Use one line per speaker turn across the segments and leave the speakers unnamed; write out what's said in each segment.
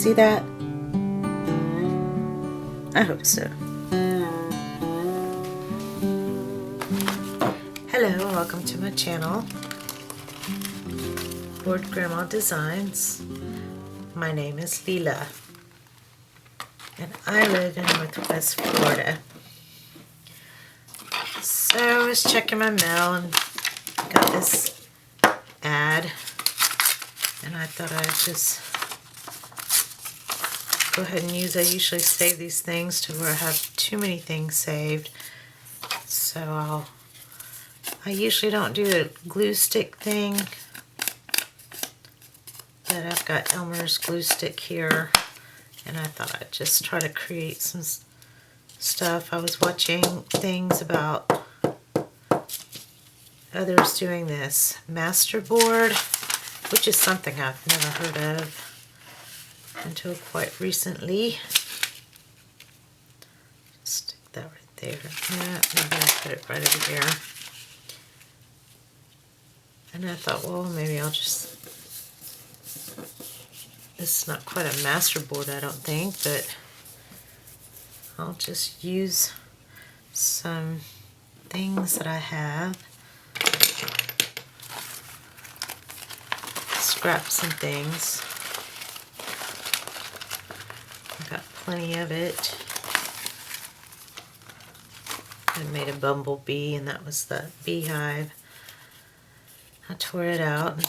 see that? I hope so. Hello, welcome to my channel, Bored Grandma Designs. My name is Leela, and I live in Northwest Florida. So I was checking my mail and got this ad, and I thought I'd just go ahead and use. I usually save these things to where I have too many things saved, so I usually don't do the glue stick thing, but I've got Elmer's glue stick here, and I thought I'd just try to create some stuff. I was watching things about others doing this masterboard, which is something I've never heard of until quite recently. Stick that right there. Yeah, maybe I'll put it right over here. And I thought, well, maybe I'll just, this is not quite a masterboard, I don't think, but I'll just use some things that I have, scrap some things. I've got plenty of it. I made a bumblebee, and that was the beehive. I tore it out.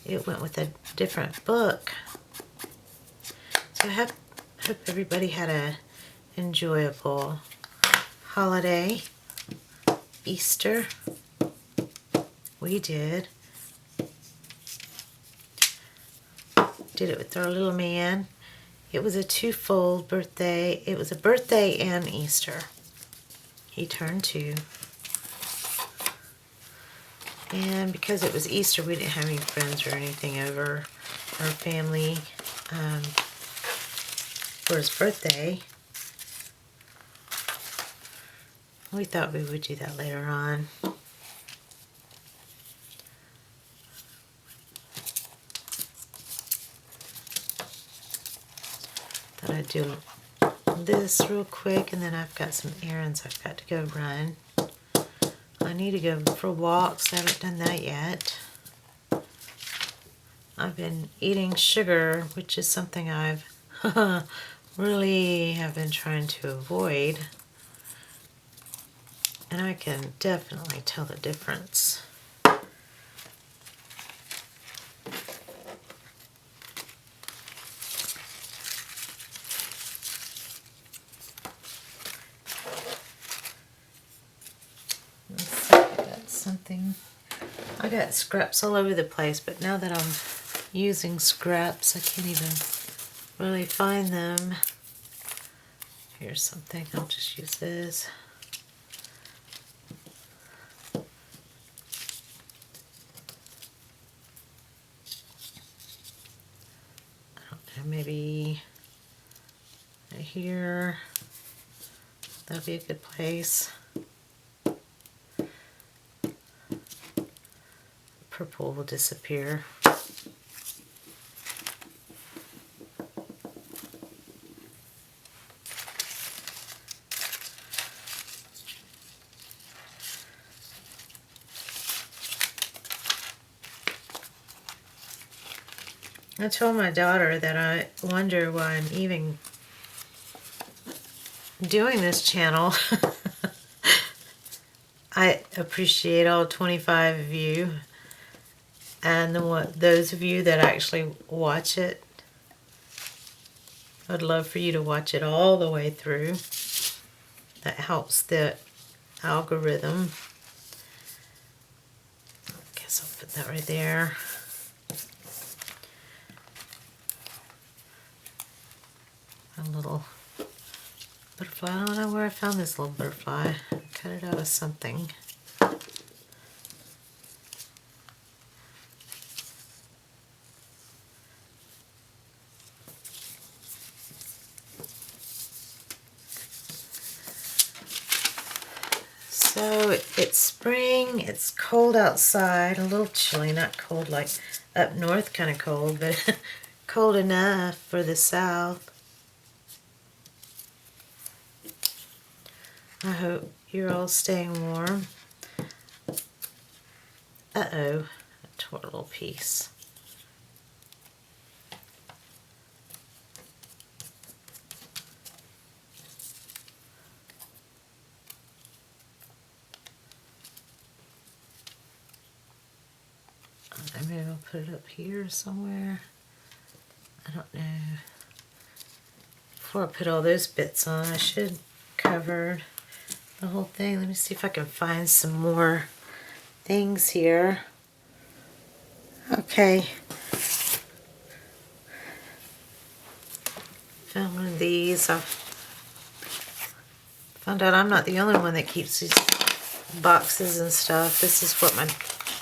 It went with a different book. So I hope everybody had a enjoyable holiday. Easter. We did. Did it with our little man. It was a twofold birthday. It was a birthday and Easter. He turned 2. And because it was Easter, we didn't have any friends or anything over, our family, for his birthday. We thought we would do that later on. Thought I'd do this real quick, and then I've got some errands I've got to go run. I need to go for walks. I haven't done that yet. I've been eating sugar, which is something I've really have been trying to avoid. And I can definitely tell the difference. I got scraps all over the place, but now that I'm using scraps, I can't even really find them. Here's something. I'll just use this. I don't know, maybe right here. That'll be a good place. Purple will disappear. I told my daughter that I wonder why I'm even doing this channel. I appreciate all 25 of you, and those of you that actually watch it. I'd love for you to watch it all the way through. That helps the algorithm. I guess I'll put that right there. A little butterfly. I don't know where I found this little butterfly. I cut it out of something. So it's spring, it's cold outside, a little chilly, not cold like up north kind of cold, but cold enough for the South. I hope you're all staying warm. Uh-oh, I tore a little piece. Maybe I'll put it up here somewhere. I don't know. Before I put all those bits on, I should cover the whole thing. Let me see if I can find some more things here. Okay. Found one of these. I found out I'm not the only one that keeps these boxes and stuff. This is what my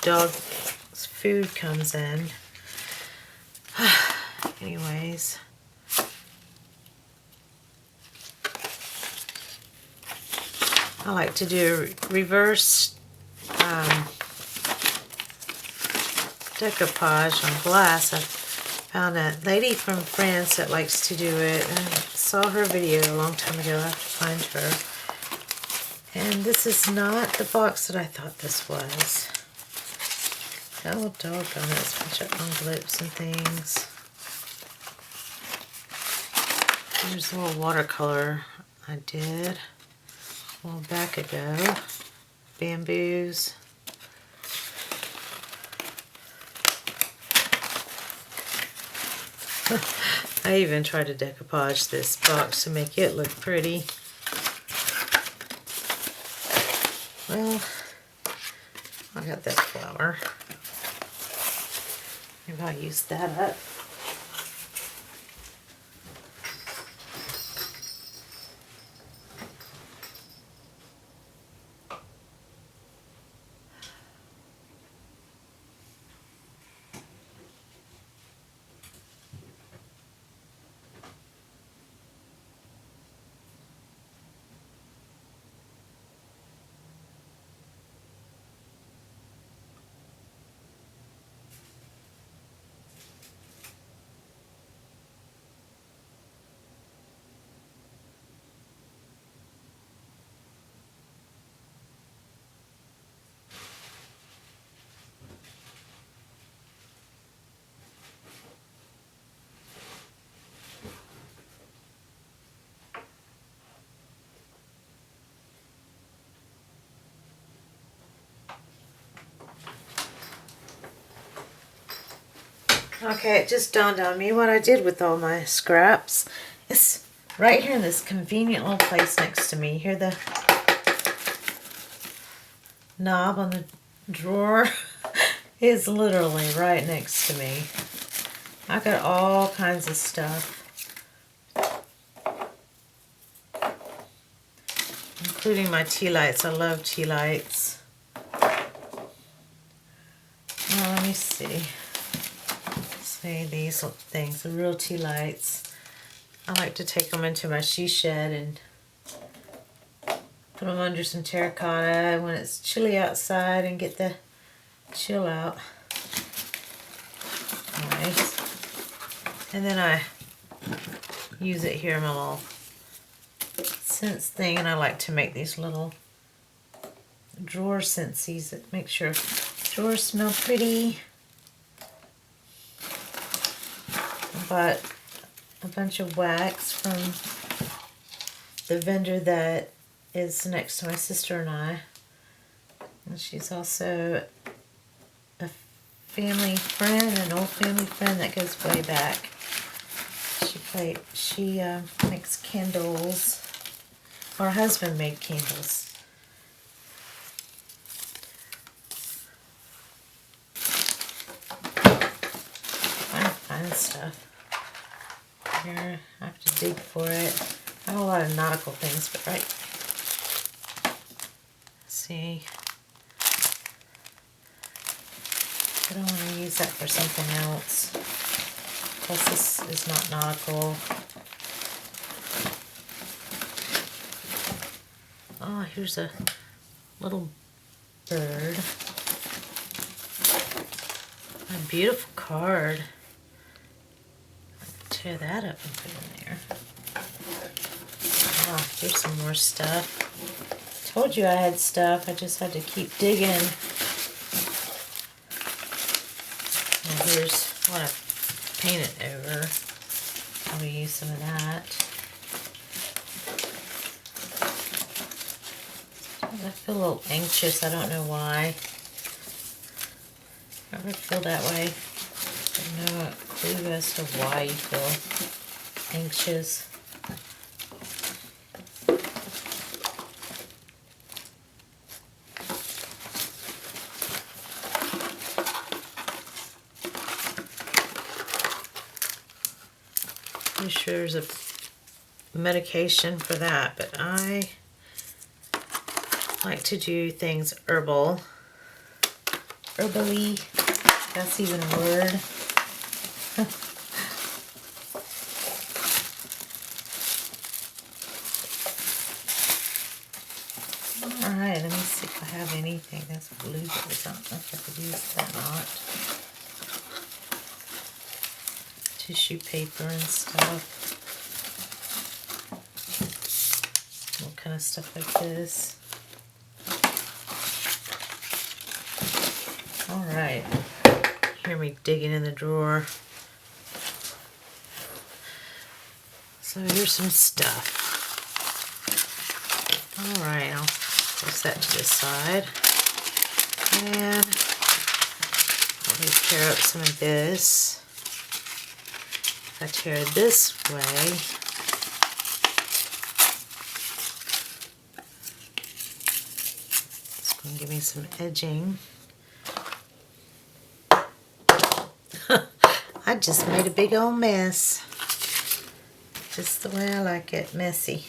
dog's food comes in. Anyways. I like to do reverse decoupage on glass. I found a lady from France that likes to do it, and I saw her video a long time ago. I have to find her. And this is not the box that I thought this was. Oh, doggone it. It's a bunch of envelopes and things. Here's a little watercolor I did a while back ago. Bamboos. I even tried to decoupage this box to make it look pretty. Well, I got that flower. Maybe I'll use that up. Okay, it just dawned on me what I did with all my scraps. It's right here in this convenient little place next to me. Hear the knob on the drawer is literally right next to me. I got all kinds of stuff, including my tea lights. I love tea lights. Well, let me see. These things, the real tea lights. I like to take them into my she shed and put them under some terracotta when it's chilly outside and get the chill out. Nice. And then I use it here in my little scents thing, and I like to make these little drawer scentsies that make sure drawers smell pretty. Bought a bunch of wax from the vendor that is next to my sister and I. And she's also a family friend, an old family friend that goes way back. She makes candles. Her husband made candles. Fine stuff. Here, I have to dig for it. I have a lot of nautical things, but right. Let's see. I don't want to use that for something else. Plus, this is not nautical. Oh, here's a little bird. A beautiful card. tear that up and put in there. Ah, here's some more stuff. Told you I had stuff. I just had to keep digging. And here's what I painted over. I'm going to use some of that. I feel a little anxious. I don't know why. I ever feel that way. I have no clue as to why you feel anxious. Pretty sure there's a medication for that, but I like to do things herbally. That's even a word. Alright, let me see if I have anything. That's blueberries. I don't know if I could use that or not. Tissue paper and stuff. All kind of stuff like this. Alright. Hear me digging in the drawer. So here's some stuff. Alright, I'll place that to the side. And let me tear up some of this. If I tear it this way, it's going to give me some edging. I just made a big old mess. Just the way I like it, messy.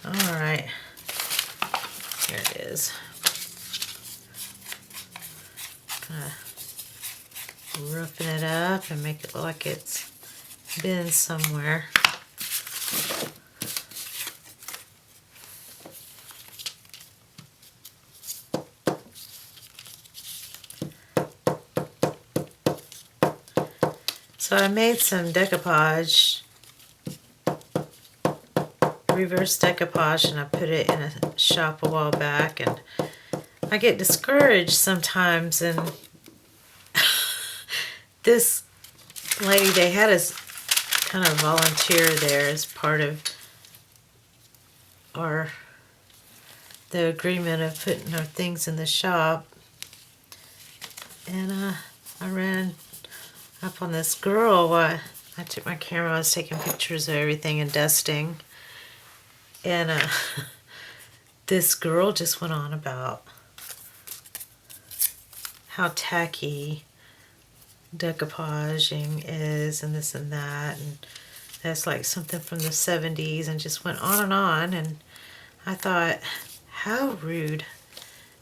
Alright, here it is. Roughing it up and make it look like it's been somewhere. So I made some decoupage, reverse decoupage, and I put it in a shop a while back, and I get discouraged sometimes, and this lady, they had us kind of volunteer there as part of the agreement of putting our things in the shop, and I ran up on this girl. I took my camera, I was taking pictures of everything and dusting, and this girl just went on about how tacky decoupaging is and this and that, and that's like something from the 70s, and just went on, and I thought, how rude.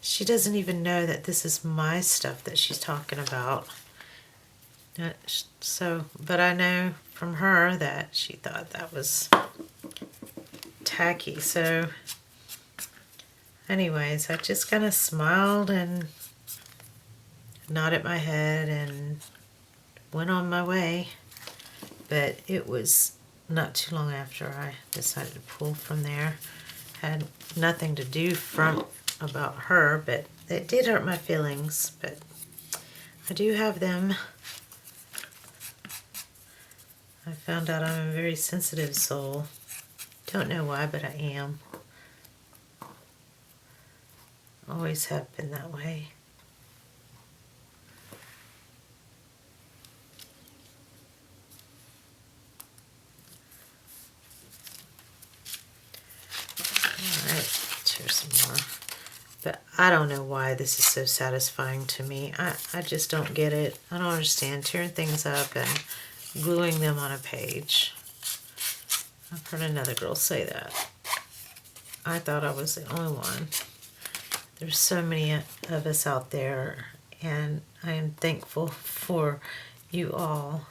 She doesn't even know that this is my stuff that she's talking about. So, but I know from her that she thought that was tacky. So anyways, I just kind of smiled and nodded my head and went on my way. But it was not too long after I decided to pull from there. Had nothing to do about her, but it did hurt my feelings. But I do have them. I found out I'm a very sensitive soul. Don't know why, but I am. Always have been that way. Alright, here's some more. But I don't know why this is so satisfying to me. I just don't get it. I don't understand tearing things up and gluing them on a page. I've heard another girl say that. I thought I was the only one. There's so many of us out there, and I am thankful for you all.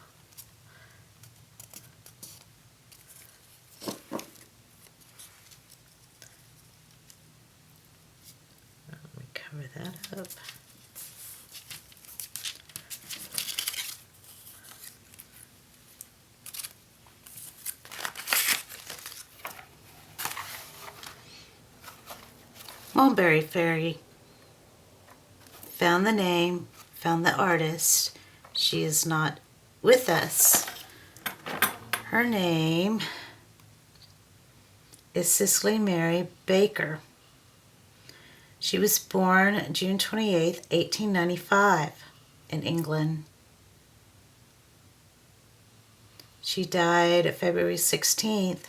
Let me cover that up. Mulberry Fairy. Found the name, found the artist. She is not with us. Her name is Cicely Mary Baker. She was born June 28th, 1895 in England. She died February 16th,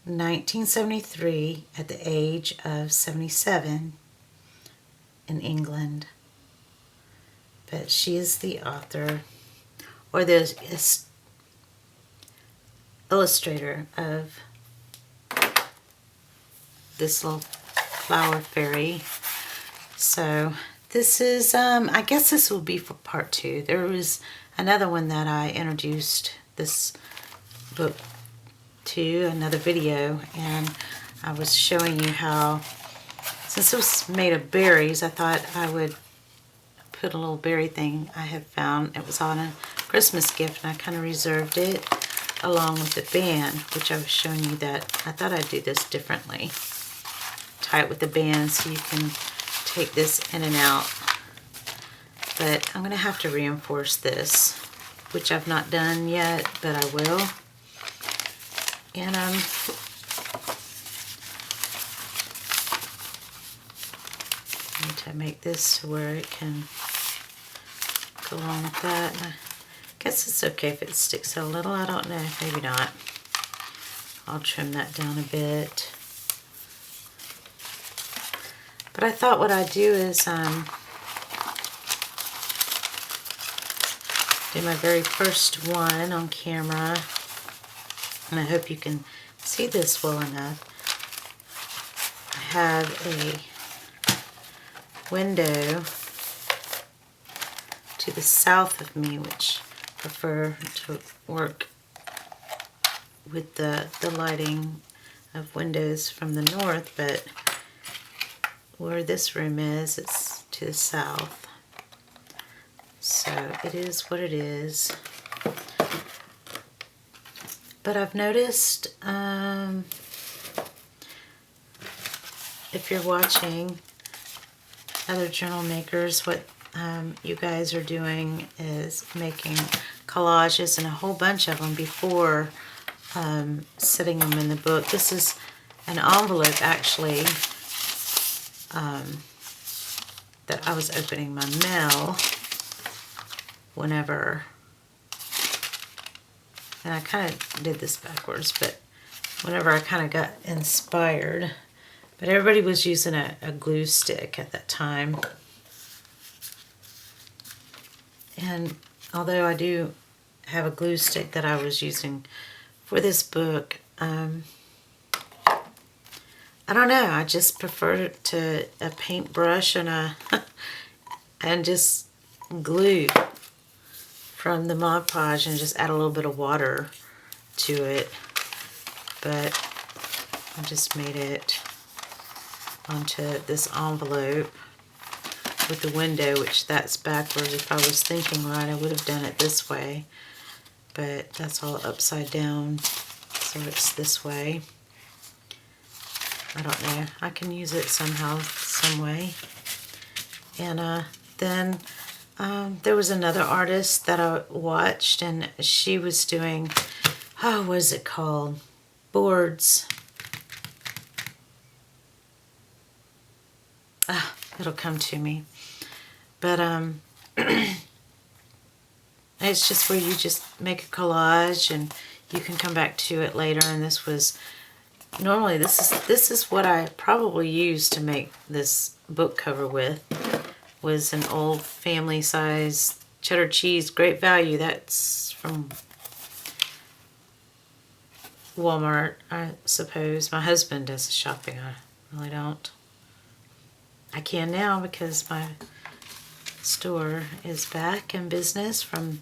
1973 at the age of 77 in England. But she is the author, or the illustrator of this little flower fairy. So this is, I guess this will be for part 2. There was another one that I introduced this book to, another video, and I was showing you how, since it was made of berries, I thought I would put a little berry thing I had found. It was on a Christmas gift, and I kind of reserved it along with the band, which I was showing you that I thought I'd do this differently. Tie it with the band so you can take this in and out. But I'm going to have to reinforce this, which I've not done yet, but I will. And I need to make this to where it can go along with that. I guess it's okay if it sticks out a little. I don't know. Maybe not. I'll trim that down a bit. But I thought what I'd do is do my very first one on camera. And I hope you can see this well enough. I have a window to the south of me, which I prefer to work with the lighting of windows from the north, but where this room is, it's to the south. So it is what it is. But I've noticed, if you're watching other journal makers, what you guys are doing is making collages, and a whole bunch of them before setting them in the book. This is an envelope, actually, that I was opening my mail whenever, and I kind of did this backwards, but whenever I kind of got inspired. But everybody was using a glue stick at that time. And although I do have a glue stick that I was using for this book, I don't know, I just prefer to a paintbrush and and just glue from the Mod Podge and just add a little bit of water to it. But I just made it onto this envelope with the window, which that's backwards. If I was thinking right, I would have done it this way, but that's all upside down, so it's this way. I don't know, I can use it somehow, some way. And then there was another artist that I watched, and she was doing, oh, what is it called? Boards. It'll come to me. But it's just where you just make a collage and you can come back to it later. And this was, normally this is what I probably used to make this book cover with, was an old family size cheddar cheese, great value. That's from Walmart, I suppose. My husband does the shopping, I really don't. I can now because my store is back in business from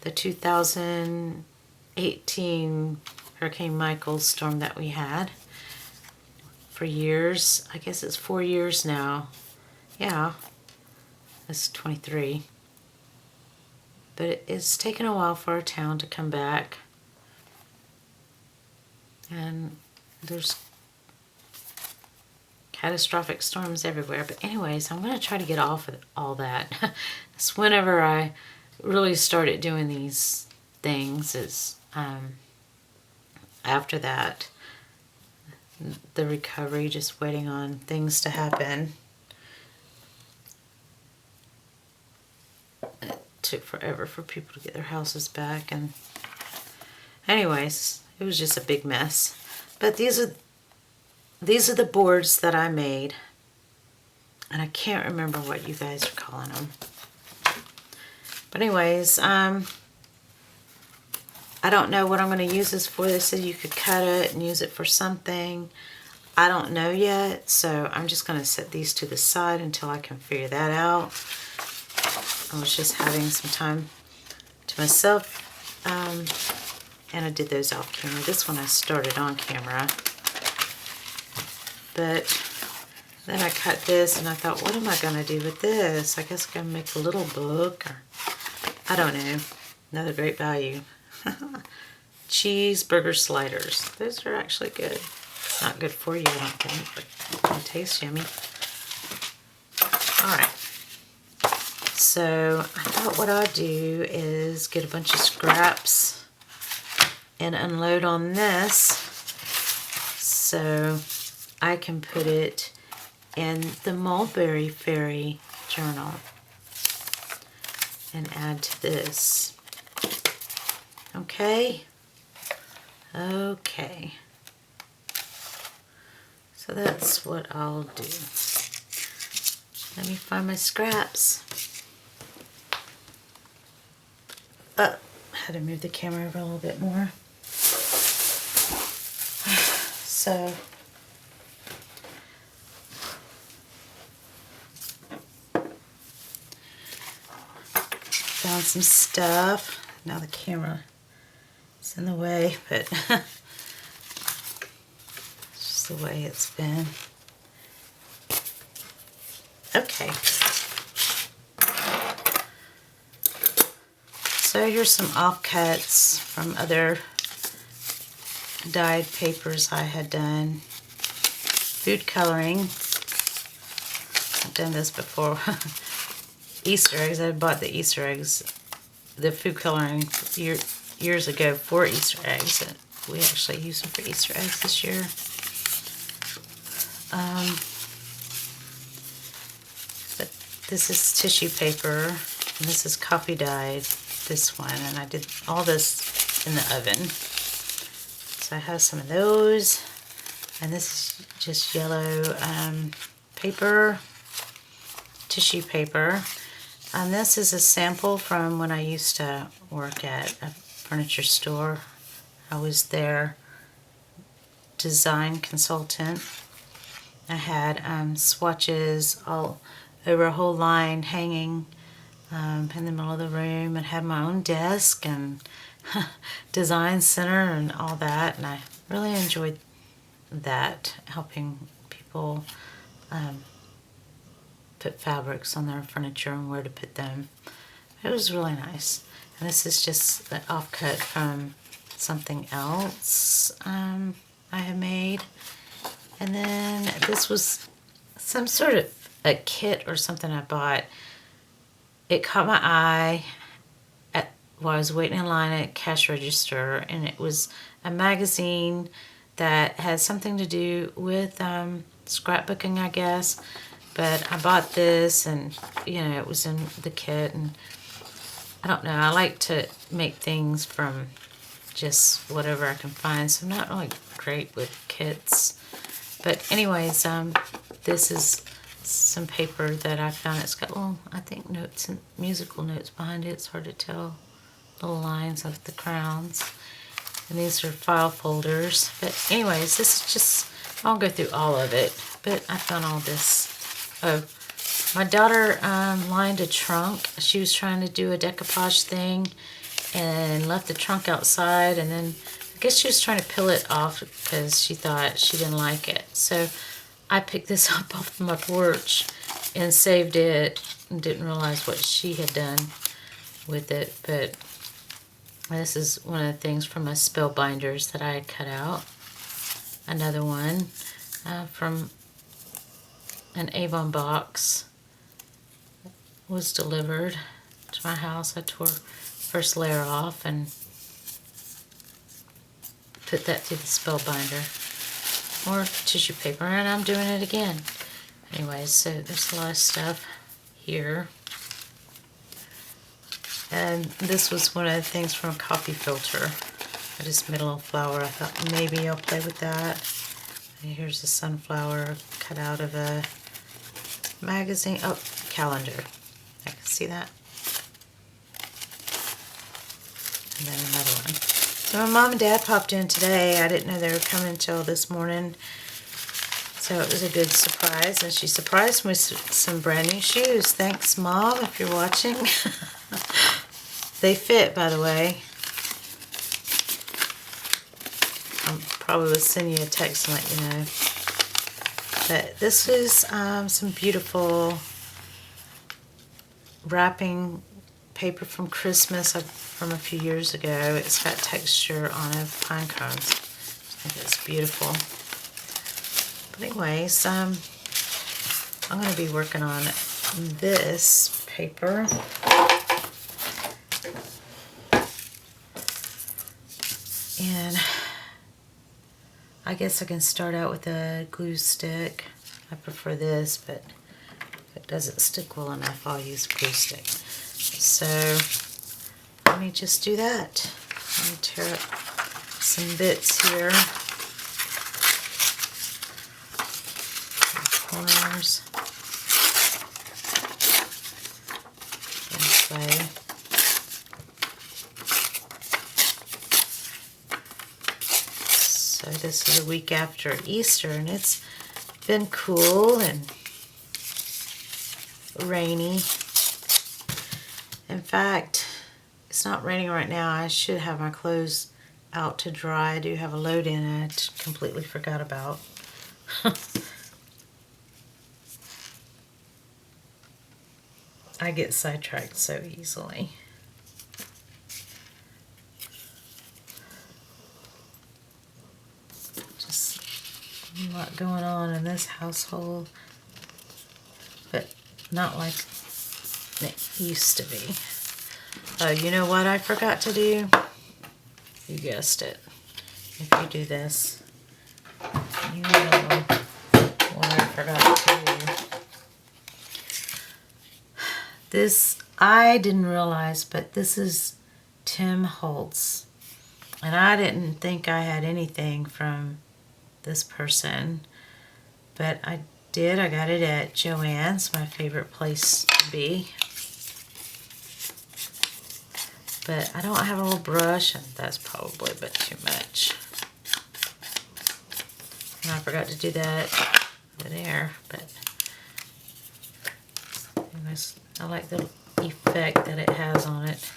the 2018 Hurricane Michael storm that we had for years. I guess it's 4 years now. Yeah, it's 23. But it's taken a while for our town to come back. And there's catastrophic storms everywhere. But anyways, I'm going to try to get off of all that. That's whenever I really started doing these things, is after that, the recovery, just waiting on things to happen. It took forever for people to get their houses back, and anyways, it was just a big mess. But these are the boards that I made, and I can't remember what you guys are calling them. But anyways, I don't know what I'm going to use this for. They said you could cut it and use it for something. I don't know yet, so I'm just going to set these to the side until I can figure that out. I was just having some time to myself, and I did those off camera. This one I started on camera, but then I cut this and I thought, what am I going to do with this? I guess I'm going to make a little book, or I don't know. Another great value. Cheeseburger sliders. Those are actually good. Not good for you, I don't think, but they taste yummy. Alright. So I thought what I'd do is get a bunch of scraps and unload on this so I can put it in the Mulberry Fairy Journal and add to this. Okay? Okay. So that's what I'll do. Let me find my scraps. I had to move the camera over a little bit more. So found some stuff. Now the camera is in the way, but it's just the way it's been. Okay. So here's some offcuts from other dyed papers I had done. Food coloring. I've done this before. Easter eggs. I bought the Easter eggs, the food coloring years ago for Easter eggs. We actually used them for Easter eggs this year. But this is tissue paper, and this is coffee dyed, this one, and I did all this in the oven. So I have some of those, and this is just yellow paper, tissue paper. And this is a sample from when I used to work at a furniture store. I was their design consultant. I had swatches all over a whole line hanging in the middle of the room, and had my own desk and design center and all that, and I really enjoyed that, helping people put fabrics on their furniture and where to put them. It was really nice. And this is just an offcut from something else I have made. And then this was some sort of a kit or something I bought. It caught my eye while I was waiting in line at cash register, and it was a magazine that had something to do with scrapbooking, I guess. But I bought this, and you know, it was in the kit, and I don't know, I like to make things from just whatever I can find, so I'm not really great with kits. But anyways, this is some paper that I found. It's got little, I think, notes and musical notes behind it. It's hard to tell. Little lines of the crowns. And these are file folders. But anyways, this is just, I'll go through all of it. But I found all this. Oh, my daughter lined a trunk. She was trying to do a decoupage thing and left the trunk outside, and then I guess she was trying to peel it off because she thought she didn't like it. So I picked this up off my porch and saved it, and didn't realize what she had done with it. But this is one of the things from my spell binders that I had cut out. Another one from an Avon box was delivered to my house. I tore first layer off and put that through the spell binder. More tissue paper, and I'm doing it again. Anyways, so there's a lot of stuff here. And this was one of the things from a coffee filter. I just made a little flower. I thought maybe I'll play with that. And here's a sunflower cut out of a magazine. Oh, calendar. I can see that. And then another one. So my mom and dad popped in today. I didn't know they were coming until this morning. So it was a good surprise. And she surprised me with some brand new shoes. Thanks, Mom, if you're watching. They fit, by the way. I'll probably will send you a text and let you know. But this is some beautiful wrapping paper from Christmas from a few years ago. It's got texture on it, pine cones. I think it's beautiful. But anyways, I'm going to be working on this paper. And I guess I can start out with a glue stick. I prefer this, but if it doesn't stick well enough, I'll use a glue stick. So let me just do that. Let me tear up some bits here. Corners. This way. So this is a week after Easter, and it's been cool and rainy. In fact, it's not raining right now. I should have my clothes out to dry. I do have a load in I completely forgot about. I get sidetracked so easily. Just a lot going on in this household, but not like it used to be. Oh, you know what I forgot to do? You guessed it. If you do this, you know what I forgot to do. This, I didn't realize, but this is Tim Holtz. And I didn't think I had anything from this person, but I did. I got it at Joann's, my favorite place to be. But I don't have a little brush, and that's probably a bit too much. And I forgot to do that over there, but anyways, I like the effect that it has on it.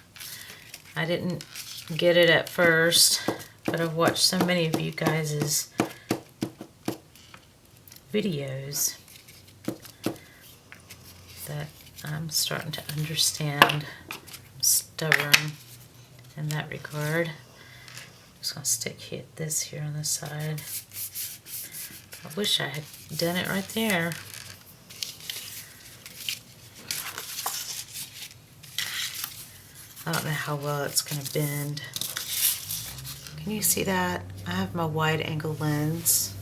I didn't get it at first, but I've watched so many of you guys' videos that I'm starting to understand. I'm stubborn in that regard. I'm just going to stick this here on the side. I wish I had done it right there. I don't know how well it's going to bend. Can you see that? I have my wide angle lens.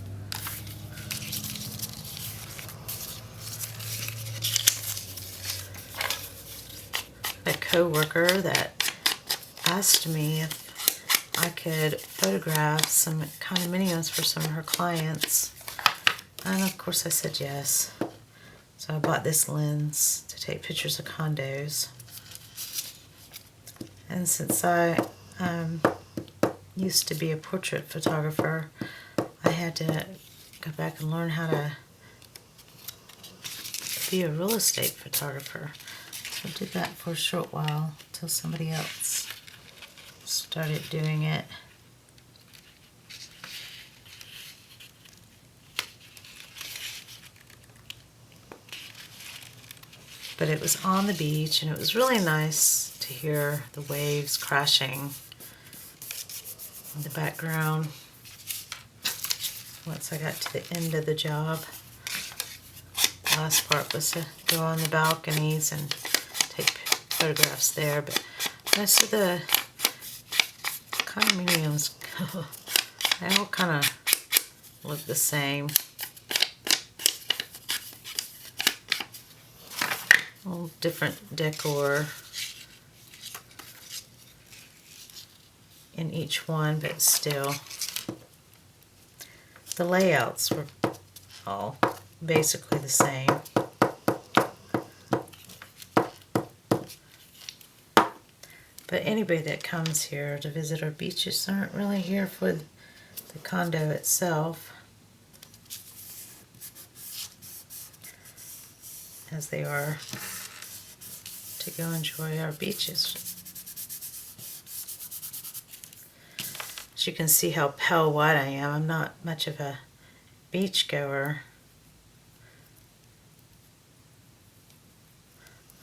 A co-worker that asked me if I could photograph some condominiums for some of her clients. And of course I said yes. So I bought this lens to take pictures of condos. And since I used to be a portrait photographer, I had to go back and learn how to be a real estate photographer. So I did that for a short while until somebody else started doing it. But it was on the beach, and it was really nice to hear the waves crashing in the background once I got to the end of the job. last part was to go on the balconies and take photographs there, but most of the condominiums, they all kind of look the same. All different decor in each one, but still the layouts were all basically the same. But anybody that comes here to visit our beaches aren't really here for the condo itself, as they are to go enjoy our beaches. As you can see how pale white I am, I'm not much of a beach goer.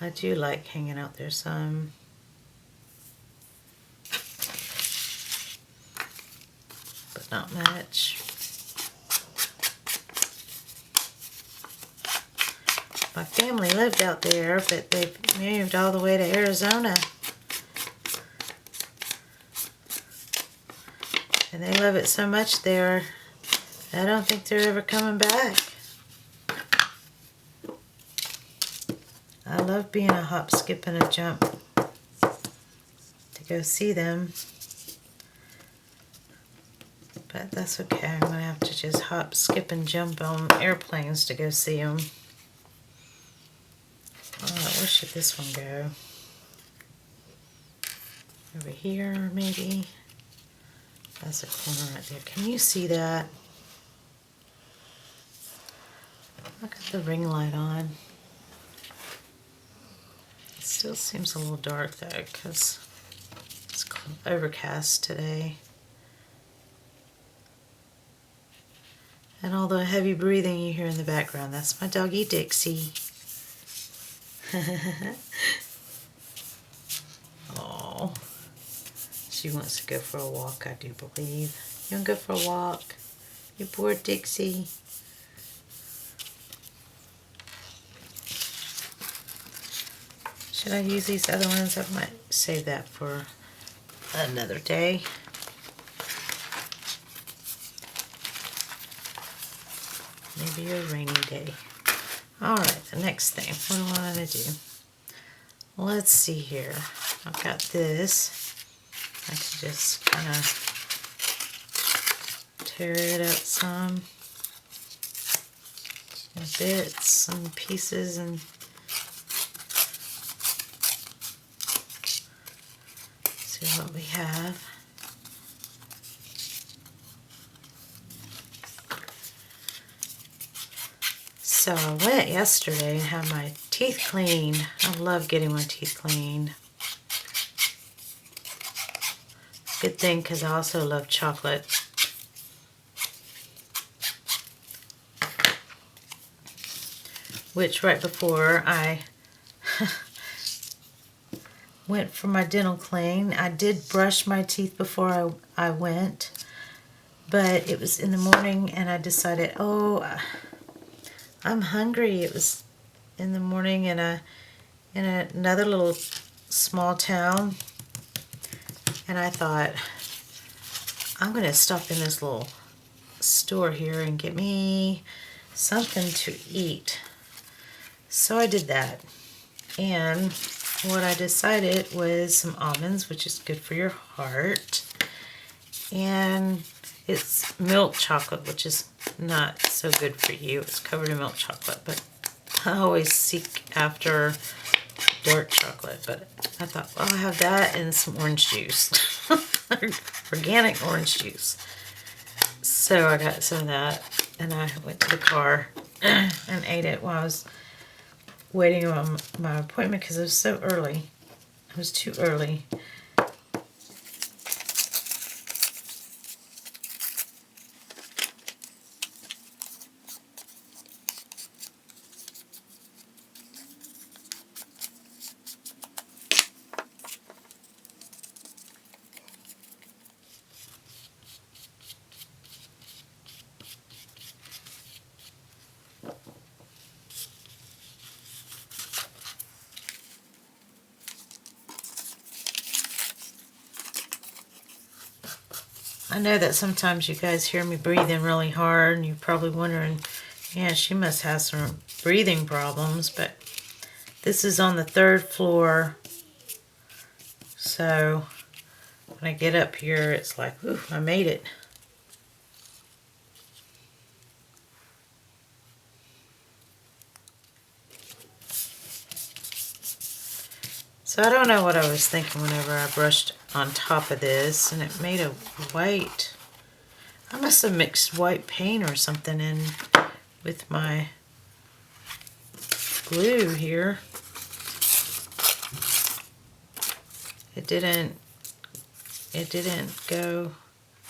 I do like hanging out there some. But not much. My family lived out there, but they've moved all the way to Arizona. And they love it so much there, I don't think they're ever coming back. I love being a hop, skip, and a jump to go see them. But that's okay. I'm going to have to just hop, skip, and jump on airplanes to go see them. Alright, where should this one go? Over here, maybe? That's a corner right there. Can you see that? I got the ring light on. It still seems a little dark though, because it's overcast today. And all the heavy breathing you hear in the background, that's my doggy Dixie. Oh, she wants to go for a walk, I do believe. You want to go for a walk? You bored, Dixie? Should I use these other ones? I might save that for another day. Maybe a rainy day. Alright, the next thing. What do I want to do? Let's see here. I've got this. I can just kind of tear it up some bits, some pieces, and see what we have. So I went yesterday and had my teeth cleaned. I love getting my teeth cleaned. Good thing, because I also love chocolate. Which right before I went for my dental clean, I did brush my teeth before I went. But it was in the morning and I decided, oh, I'm hungry. It was in the morning in another little small town, and I thought, I'm going to stop in this little store here and get me something to eat. So I did that, and what I decided was some almonds, which is good for your heart, and it's milk chocolate, which is not so good for you. It's covered in milk chocolate, but I always seek after dark chocolate. But I thought, well, I'll have that and some orange juice. Organic orange juice. So I got some of that, and I went to the car and ate it while I was waiting on my appointment, because it was so early. It was too early. I know that sometimes you guys hear me breathing really hard and you're probably wondering, yeah, she must have some breathing problems, but this is on the 3rd floor, so when I get up here, it's like, ooh, I made it. So I don't know what I was thinking whenever I brushed on top of this, and it made a white. I must have mixed white paint or something in with my glue here. It didn't go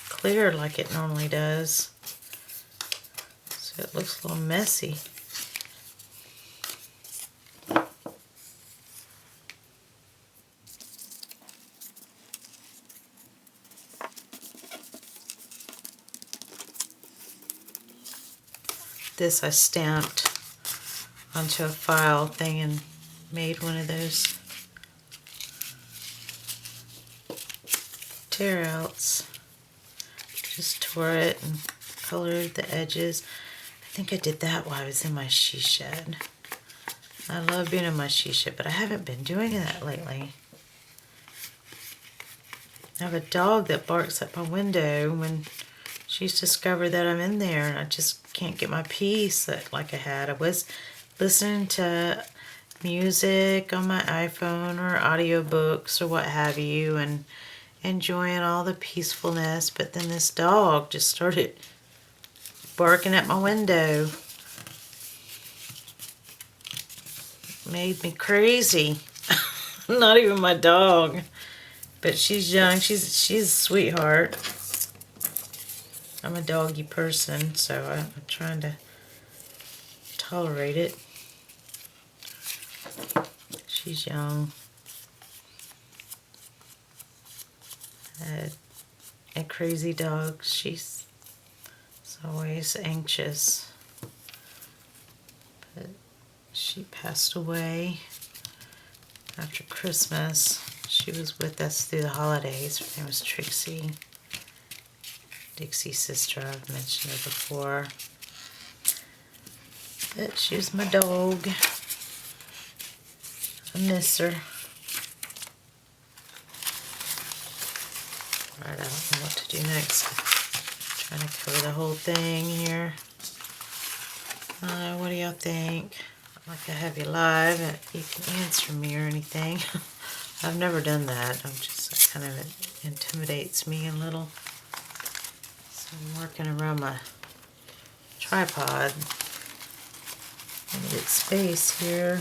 clear like it normally does. So it looks a little messy. This I stamped onto a file thing and made one of those tear outs. Just tore it and colored the edges. I think I did that while I was in my she shed. I love being in my she shed, but I haven't been doing that lately. I have a dog that barks at my window when she's discovered that I'm in there, and I just can't get my peace like I had. I was listening to music on my iPhone or audiobooks or what have you, and enjoying all the peacefulness, but then this dog just started barking at my window. Made me crazy. Not even my dog, but she's young. She's a sweetheart. I'm a doggy person, so I'm trying to tolerate it. She's young. A crazy dog. She's always anxious. But she passed away after Christmas. She was with us through the holidays. Her name was Trixie. Dixie's sister, I've mentioned her before. But she was my dog. I miss her. Alright, I don't know what to do next. I'm trying to cover the whole thing here. What do y'all think? Not like I have you live, you can answer me or anything. I've never done that. That kind of intimidates me a little. So I'm working around my tripod. Let me get space here.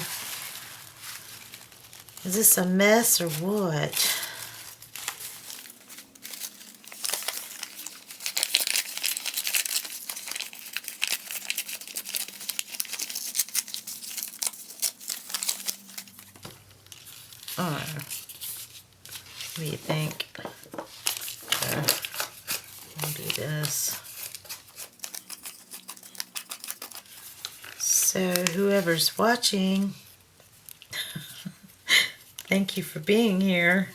Is this a mess or what? What do you think? I'll do this. So whoever's watching, thank you for being here.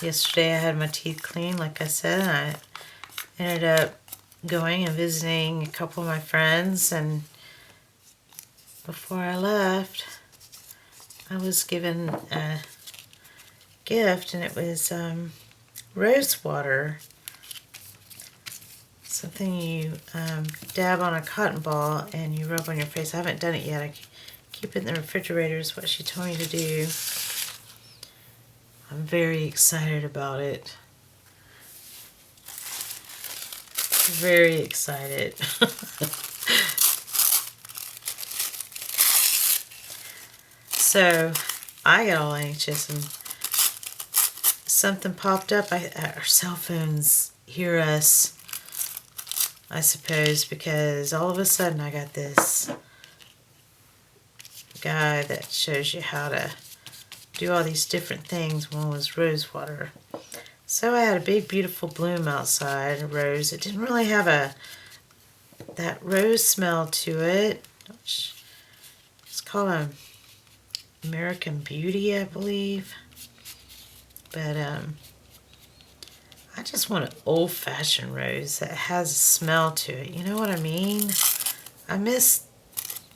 Yesterday I had my teeth cleaned, like I said, and I ended up going and visiting a couple of my friends, and before I left I was given a gift, and it was rose water. Something you dab on a cotton ball and you rub on your face. I haven't done it yet. I keep it in the refrigerator is what she told me to do. I'm very excited about it. Very excited. So I got all anxious and something popped up. Our cell phones hear us, I suppose, because all of a sudden I got this guy that shows you how to do all these different things. One was rose water. So I had a big beautiful bloom outside, a rose. It didn't really have that rose smell to it. It's called a American Beauty, I believe. But I just want an old-fashioned rose that has a smell to it. You know what I mean? I miss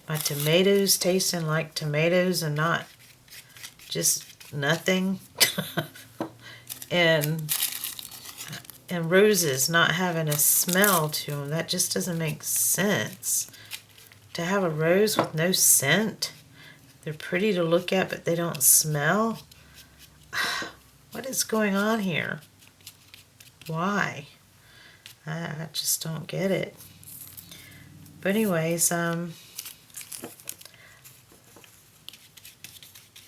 my tomatoes tasting like tomatoes and not just nothing. and roses not having a smell to them. That just doesn't make sense. To have a rose with no scent. They're pretty to look at, but they don't smell. What is going on here? Why? I just don't get it. But anyways, I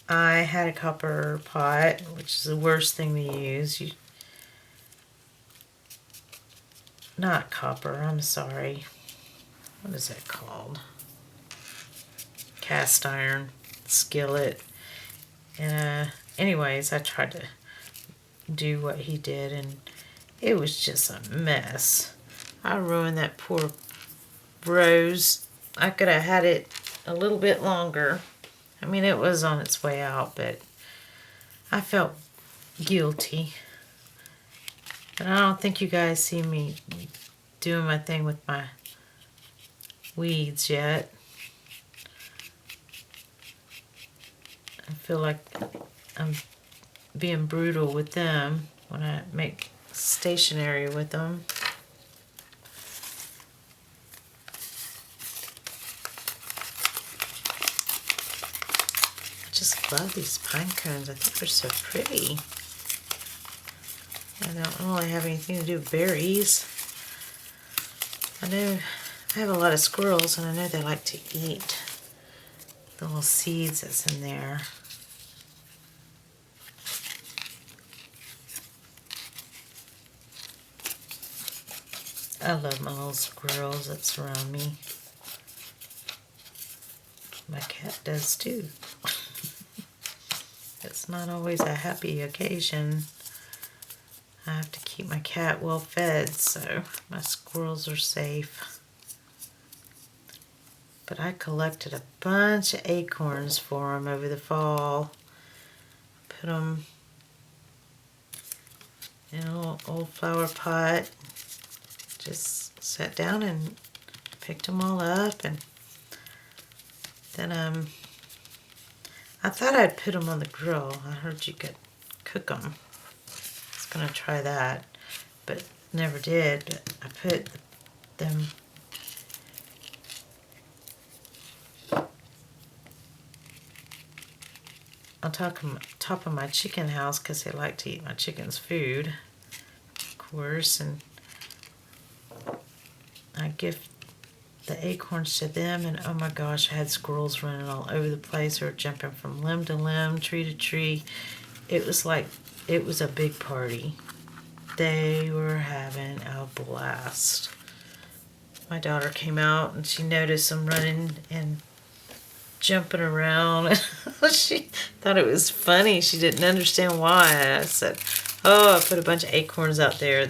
had a copper pot, which is the worst thing to use. Not copper, I'm sorry. What is that called? Cast iron skillet. And anyways, I tried to do what he did, and it was just a mess. I ruined that poor rose. I could have had it a little bit longer. I mean, it was on its way out, but I felt guilty. And I don't think you guys see me doing my thing with my weeds yet. I feel like I'm being brutal with them when I make stationery with them. I just love these pine cones. I think they're so pretty. I don't really have anything to do with berries. I know I have a lot of squirrels, and I know they like to eat the little seeds that's in there. I love my little squirrels that surround me. My cat does too. It's not always a happy occasion. I have to keep my cat well fed, so my squirrels are safe. But I collected a bunch of acorns for them over the fall. Put them in a little old flower pot. Just sat down and picked them all up, and then I thought I'd put them on the grill. I heard you could cook them. I was gonna try that, but never did. But I put them on top of my chicken house because they like to eat my chicken's food, of course, and I give the acorns to them, and oh my gosh, I had squirrels running all over the place. They were jumping from limb to limb, tree to tree. It was like, it was a big party. They were having a blast. My daughter came out and she noticed them running and jumping around. She thought it was funny. She didn't understand why. I said, oh, I put a bunch of acorns out there.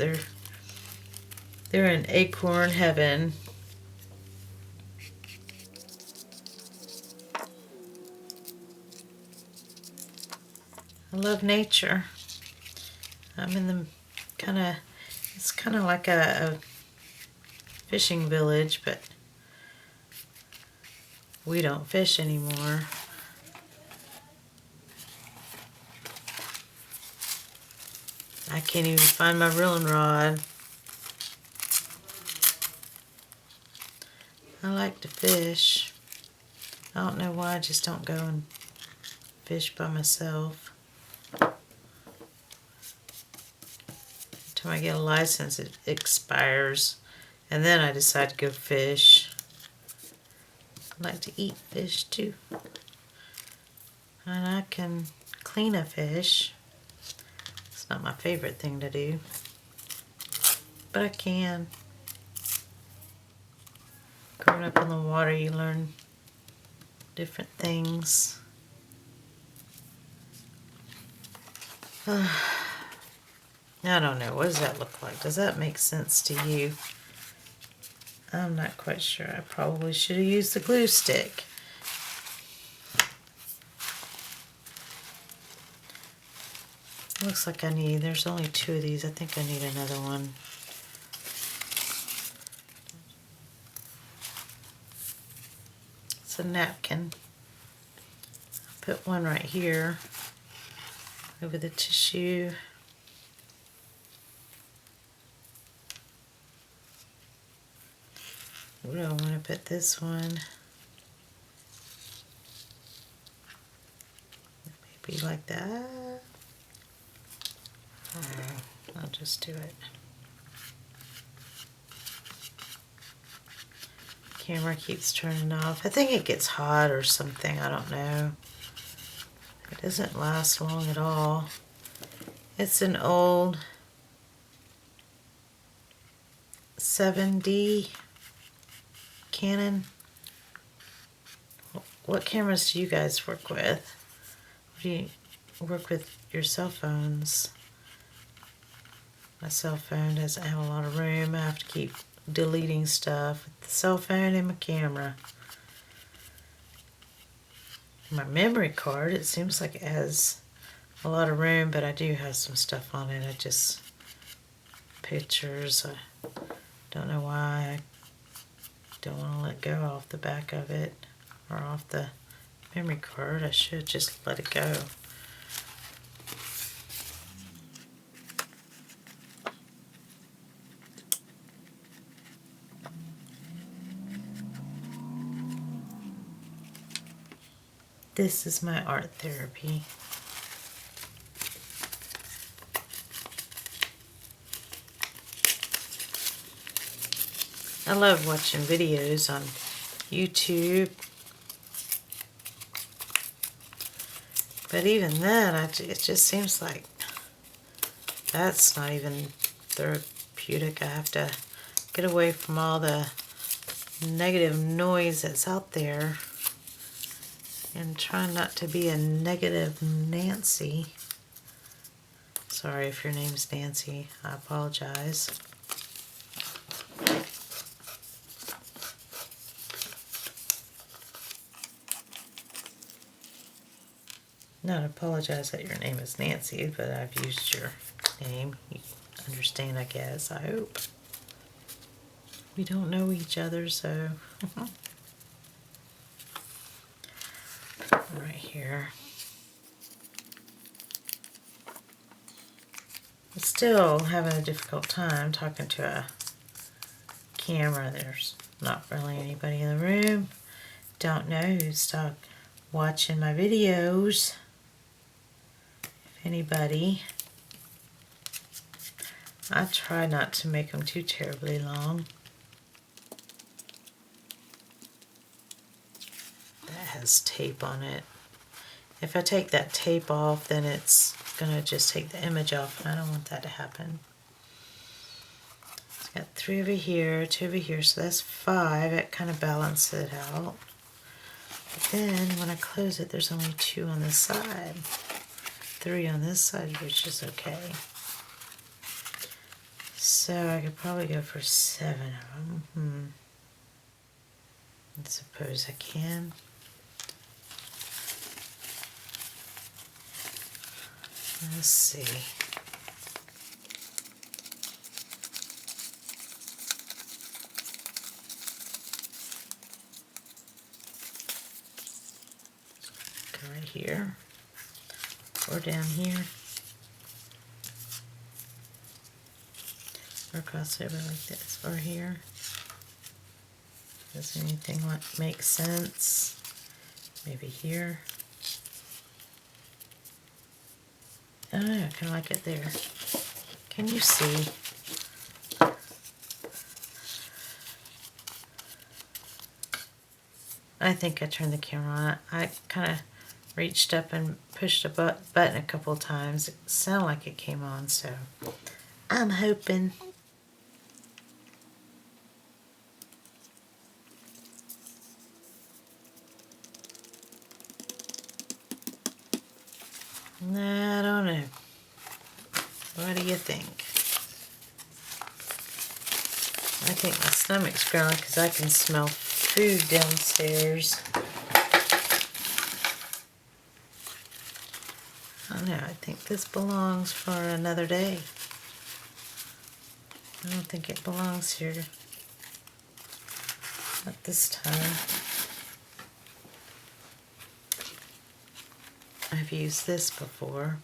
They're in acorn heaven. I love nature. I'm in the it's kind of like a fishing village, but we don't fish anymore. I can't even find my reeling rod. I like to fish. I don't know why I just don't go and fish by myself. Until I get a license, it expires, and then I decide to go fish. I like to eat fish too. And I can clean a fish. It's not my favorite thing to do, but I can. Growing up in the water, you learn different things. I don't know. What does that look like? Does that make sense to you? I'm not quite sure. I probably should have used the glue stick. Looks like there's only 2 of these. I think I need another one. It's a napkin. Put one right here over the tissue. Where do I want to put this one? Maybe like that. I'll just do it. Camera keeps turning off. I think it gets hot or something. I don't know. It doesn't last long at all. It's an old 7D Canon. What cameras do you guys work with? Do you work with your cell phones? My cell phone doesn't have a lot of room. I have to keep deleting stuff with the cell phone and my camera. My memory card, it seems like it has a lot of room, but I do have some stuff on it. Pictures. I don't know why I don't want to let go off the back of it or off the memory card. I should just let it go. This is my art therapy. I love watching videos on YouTube, but even then, it just seems like that's not even therapeutic. I have to get away from all the negative noise that's out there and try not to be a negative Nancy. Sorry if your name's Nancy, I apologize. Not apologize that your name is Nancy, but I've used your name. You understand, I guess, I hope. We don't know each other, so... Right here. I'm still having a difficult time talking to a camera. There's not really anybody in the room. Don't know who's watching my videos. If anybody. I try not to make them too terribly long. Has tape on it. If I take that tape off, then it's gonna just take the image off, and I don't want that to happen. It's got 3 over here, 2 over here, so that's 5. It kind of balances it out. But then when I close it, there's only 2 on this side, 3 on this side, which is okay. So I could probably go for 7 of them. I suppose I can. Let's see. Go right here or down here or cross over like this or here. Does anything make sense? Maybe here. Oh, I kind of like it there. Can you see? I think I turned the camera on. I kind of reached up and pushed a button a couple of times. It sounded like it came on, so I'm hoping. I don't know. What do you think? I think my stomach's growling because I can smell food downstairs. I don't know, I think this belongs for another day. I don't think it belongs here at this time. I've used this before.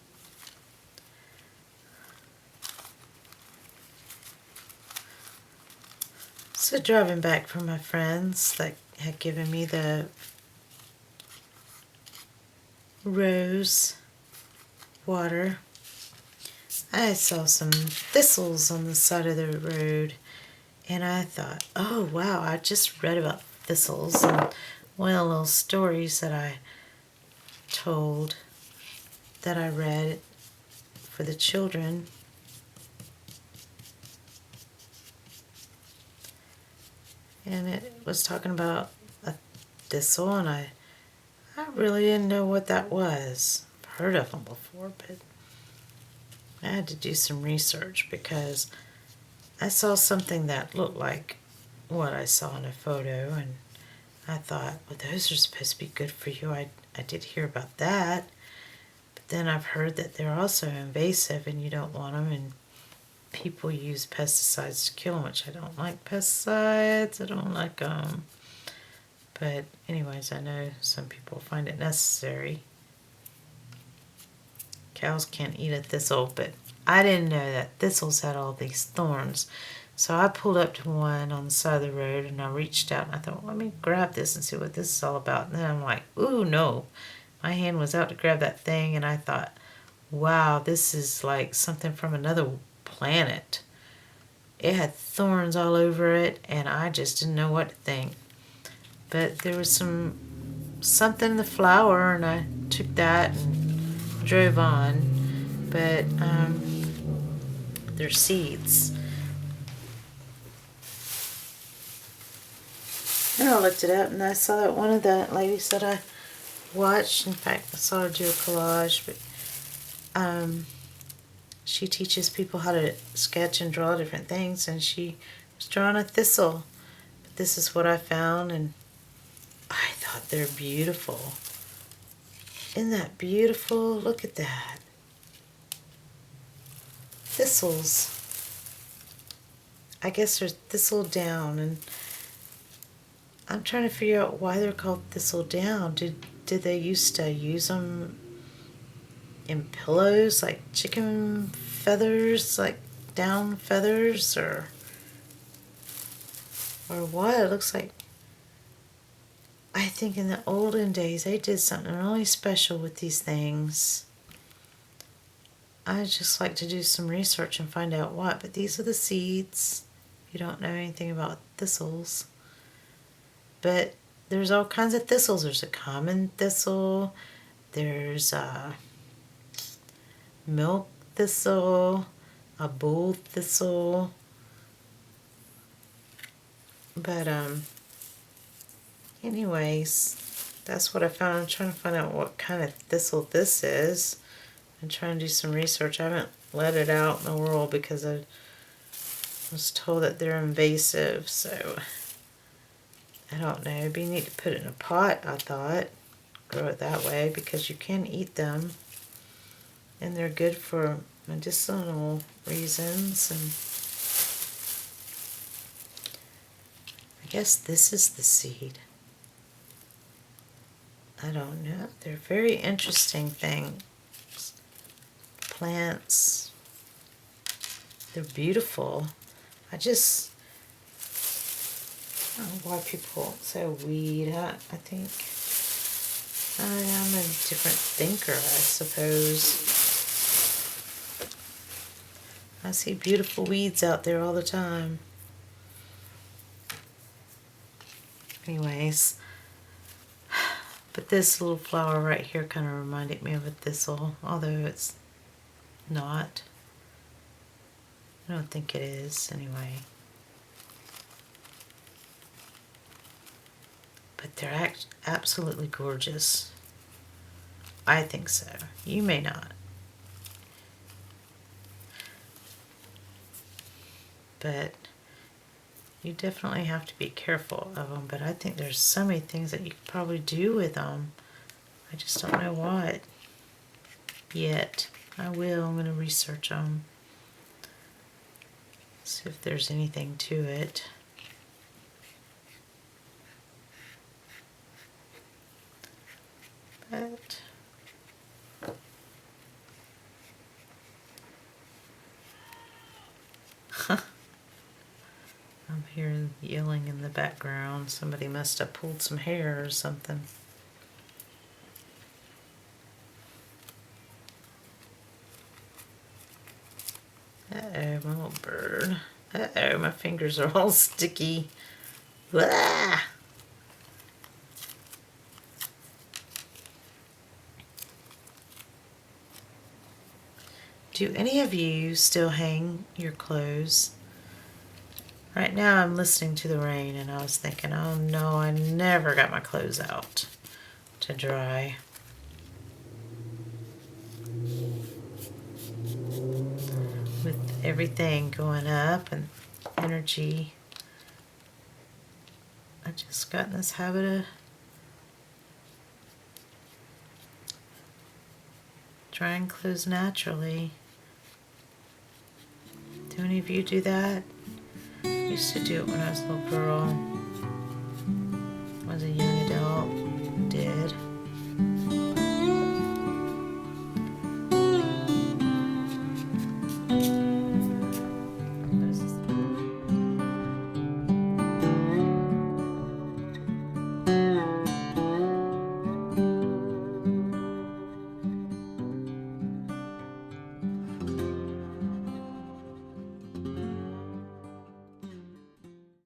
So driving back from my friends that had given me the rose water, I saw some thistles on the side of the road, and I thought, oh wow, I just read about thistles, and one of the little stories that I told, that I read for the children, and it was talking about a thistle, and I really didn't know what that was. I've heard of them before, but I had to do some research because I saw something that looked like what I saw in a photo, and I thought, well, those are supposed to be good for you. I did hear about that, but then I've heard that they're also invasive and you don't want them, and people use pesticides to kill them, which I don't like pesticides. I don't like them. But anyways, I know some people find it necessary. Cows can't eat a thistle, but I didn't know that thistles had all these thorns. So I pulled up to one on the side of the road, and I reached out and I thought, well, let me grab this and see what this is all about. And then I'm like, ooh, no. My hand was out to grab that thing, and I thought, wow, this is like something from another planet. It had thorns all over it, and I just didn't know what to think. But there was something in the flower, and I took that and drove on. But they're seeds. And I looked it up, and I saw that one of the ladies that I watched, in fact, I saw her do a collage, but she teaches people how to sketch and draw different things, and she was drawing a thistle. But this is what I found, and I thought they're beautiful. Isn't that beautiful? Look at that. Thistles. I guess they're thistle down, and I'm trying to figure out why they're called thistle down. Did they used to use them in pillows, like chicken feathers, like down feathers, or what? It looks like, I think in the olden days they did something really special with these things. I'd just like to do some research and find out what, but these are the seeds. If you don't know anything about thistles. But there's all kinds of thistles. There's a common thistle, there's a milk thistle, a bull thistle. But anyways, that's what I found. I'm trying to find out what kind of thistle this is and trying to do some research. I haven't let it out in the world because I was told that they're invasive, so I don't know. It'd be neat to put it in a pot, I thought. Grow it that way because you can eat them. And they're good for medicinal reasons. And I guess this is the seed. I don't know. They're very interesting things. Plants. They're beautiful. I don't know why people say weed. I think I'm a different thinker, I suppose. I see beautiful weeds out there all the time. Anyways, but this little flower right here kind of reminded me of a thistle, although it's not. I don't think it is, anyway. But they're absolutely gorgeous. I think so. You may not. But you definitely have to be careful of them. But I think there's so many things that you could probably do with them. I just don't know what. yet. I will. I'm going to research them. See if there's anything to it. But I'm hearing yelling in the background. Somebody must have pulled some hair or something. Uh-oh, my little bird. Uh-oh, my fingers are all sticky. Blah! Do any of you still hang your clothes? Right now I'm listening to the rain and I was thinking, oh no, I never got my clothes out to dry. With everything going up and energy, I just got in this habit of drying clothes naturally. Do any of you do that? I used to do it when I was a little girl. I was a young